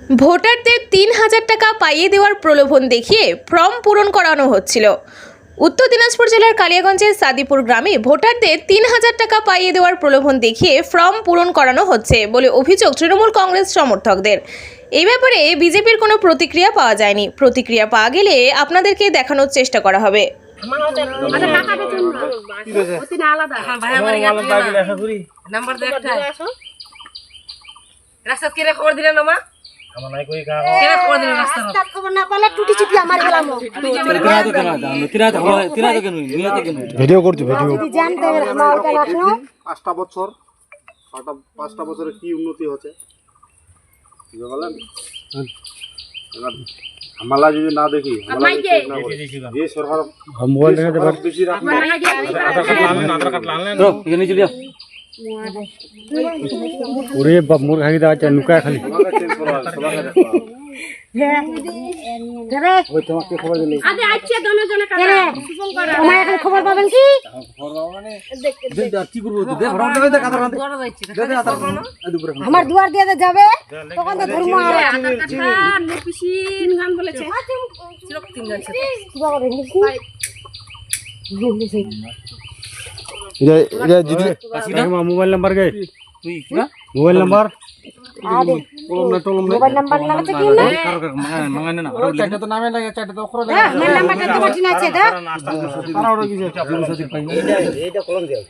ভোটারদের ৩,০০০ টাকা পাইয়ে দেওয়ার প্রলোভন দেখিয়ে ফর্ম পূরণ করানো হচ্ছিল। উত্তর দিনাজপুর জেলার কালিয়াগঞ্জের সাদিপুর গ্রামে ভোটারদের ৩,০০০ টাকা পাইয়ে দেওয়ার প্রলোভন দেখিয়ে ফর্ম পূরণ করানো হচ্ছে বলে অভিযোগ তৃণমূল কংগ্রেস সমর্থকদের। এই ব্যাপারে বিজেপির কোনো প্রতিক্রিয়া পাওয়া যায়নি। প্রতিক্রিয়া পাওয়া গেলে আপনাদেরকে দেখানোর চেষ্টা করা হবে। ভিডিও করছি ভিডিও। 5টা বছরে কি উন্নতি হচ্ছে বলেন? হামলা যদি না দেখি যে সরকার মোবাইল দেখাতে পার বেশি রাখবে ওরে বাপ মোর খাই দা আছে নুকা খালি ওই তোমাকে খবর দিলি আগে আইছে দনে জনে কাটা সুসং করা তোমার এখন খবর পাবেন কি খবর পাবো মানে দেখ কি করব দে ভরণ দেবে দে কাদর দে দে আতার আমার দুয়ার দিয়ে যাবে তখন তো ধর্ম আর আতার কাটা নেপিসিন গান বলেছে চিরক তিন গান সাথে কি বাবা রে এটা যদি মোবাইল নাম্বার গে তুই কি মোবাইল নাম্বার মোবাইল নাম্বার লাগাতে কি না মাঙ্গানে না চারটা তো নামে লাগে চারটা তো অক্ষর লাগে মোবাইল নাম্বারটা তোমার ঠিক আছে দা এটা কলম দিয়া